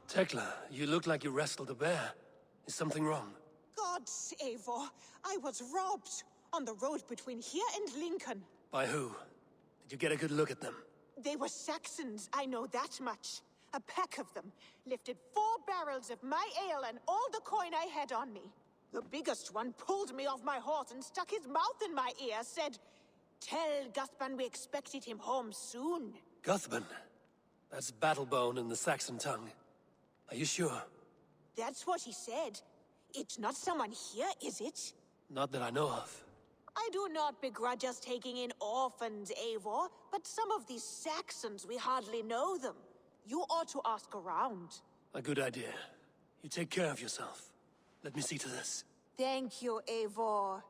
Tekla, you look like you wrestled a bear. Is something wrong? Gods, Eivor, I was robbed on the road between here and Lincoln. By who? Did you get a good look at them? They were Saxons, I know that much. A pack of them lifted 4 barrels of my ale and all the coin I had on me. The biggest one pulled me off my horse and stuck his mouth in my ear, said, "Tell Guthban we expected him home soon." Guthban? That's Battlebone in the Saxon tongue. Are you sure? That's what he said. It's not someone here, is it? Not that I know of. I do not begrudge us taking in orphans, Eivor, but some of these Saxons, we hardly know them. You ought to ask around. A good idea. You take care of yourself. Let me see to this. Thank you, Eivor.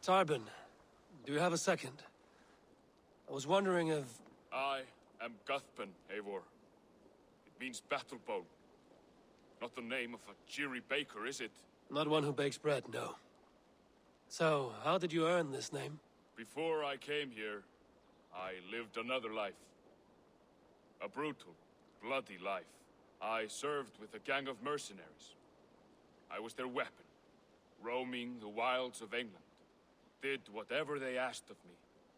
Tarbin, do you have a second? I was wondering if... I am Guthban, Eivor. It means Battlebone. Not the name of a cheery baker, is it? Not one who bakes bread, no. So, how did you earn this name? Before I came here, I lived another life. A brutal, bloody life. I served with a gang of mercenaries. I was their weapon, roaming the wilds of England. Did whatever they asked of me,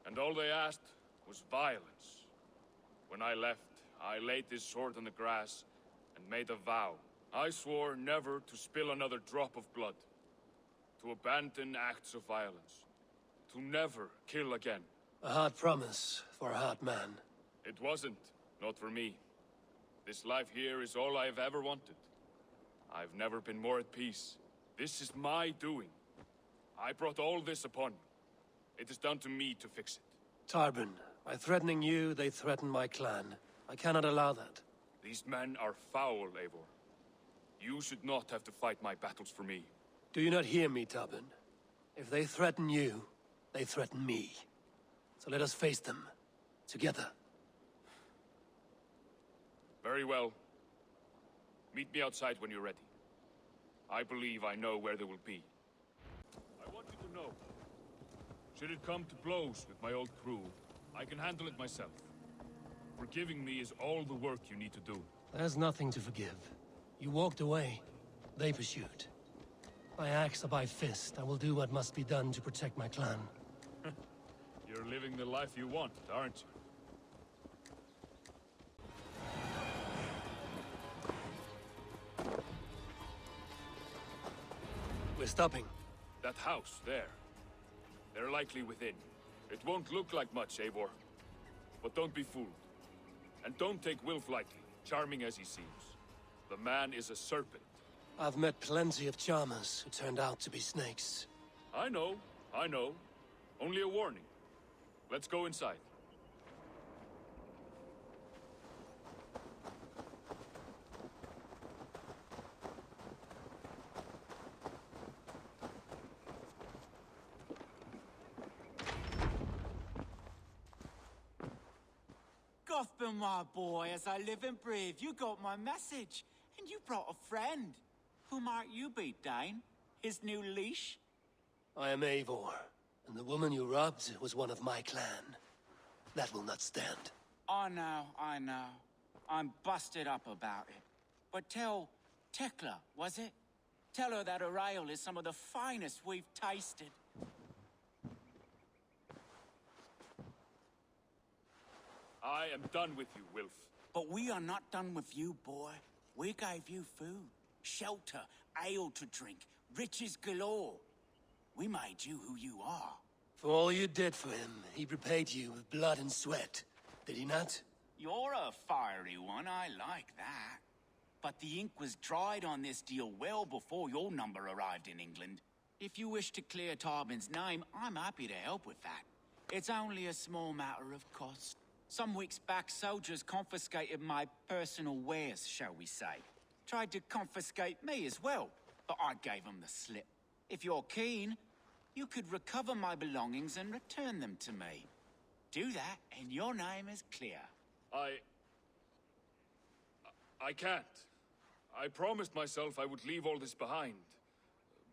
and all they asked was violence. When I left, I laid this sword on the grass and made a vow. I swore never to spill another drop of blood, to abandon acts of violence, to never kill again. A hard promise for a hard man. It wasn't, not for me. This life here is all I've ever wanted. I've never been more at peace. This is my doing. I brought all this upon you. It is down to me to fix it. Tarbin, by threatening you, they threaten my clan. I cannot allow that. These men are foul, Eivor. You should not have to fight my battles for me. Do you not hear me, Tarbin? If they threaten you, they threaten me. So let us face them. Together. Very well. Meet me outside when you're ready. I believe I know where they will be. I want you to know, should it come to blows with my old crew, I can handle it myself. Forgiving me is all the work you need to do. There's nothing to forgive. You walked away. They pursued. By axe or by fist, I will do what must be done to protect my clan. You're living the life you want, aren't you? We're stopping. That house, there. They're likely within. It won't look like much, Eivor. But don't be fooled. And don't take Wilf lightly, charming as he seems. The man is a serpent. I've met plenty of charmers who turned out to be snakes. I know. Only a warning. Let's go inside. Guthban, my boy, as I live and breathe, you got my message. And you brought a friend. Who might you be, Dane? His new leash? I am Eivor, and the woman you robbed was one of my clan. That will not stand. I know. I'm busted up about it. But tell Tekla, was it? Tell her that her ale is some of the finest we've tasted. I am done with you, Wilf. But we are not done with you, boy. We gave you food, shelter, ale to drink, riches galore. We made you who you are. For all you did for him, he repaid you with blood and sweat. Did he not? You're a fiery one, I like that. But the ink was dried on this deal well before your number arrived in England. If you wish to clear Tarbin's name, I'm happy to help with that. It's only a small matter of cost. Some weeks back, soldiers confiscated my personal wares, shall we say. Tried to confiscate me as well, but I gave them the slip. If you're keen, you could recover my belongings and return them to me. Do that, and your name is clear. I can't. I promised myself I would leave all this behind.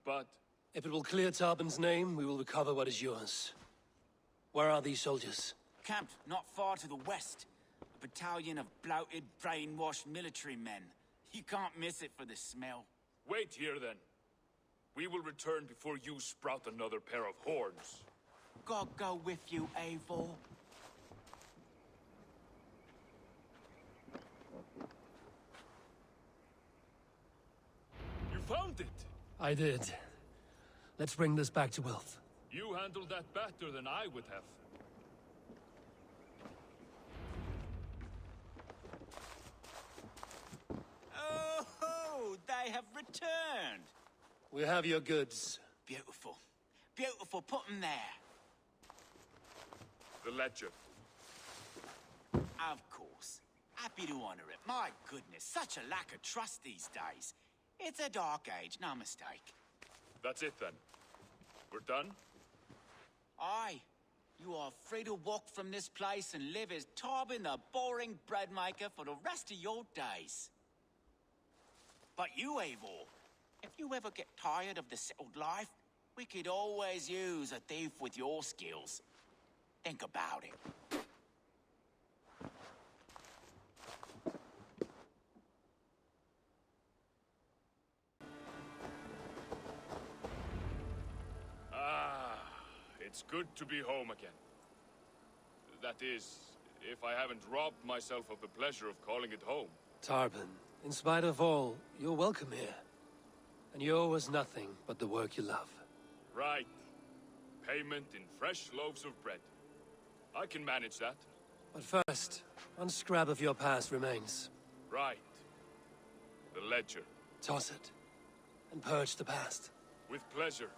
But... If it will clear Tarben's name, we will recover what is yours. Where are these soldiers? Camped not far to the west. A battalion of bloated, brainwashed military men. You can't miss it for the smell. Wait here, then. We will return before you sprout another pair of horns. God go with you, Eivor. You found it! I did. Let's bring this back to Wilf. You handled that better than I would have. Oh, they have returned! We have your goods. Beautiful. Beautiful, put them there. The ledger. Of course. Happy to honor it. My goodness, such a lack of trust these days. It's a dark age, no mistake. That's it, then. We're done? Aye. You are free to walk from this place and live as Tarben the boring bread maker for the rest of your days. But you, Eivor, if you ever get tired of the settled life, we could always use a thief with your skills. Think about it. It's good to be home again. That is, if I haven't robbed myself of the pleasure of calling it home. Tarben, in spite of all, you're welcome here. And you owe us nothing but the work you love. Right. Payment in fresh loaves of bread. I can manage that. But first, one scrap of your past remains. Right. The ledger. Toss it, and purge the past. With pleasure.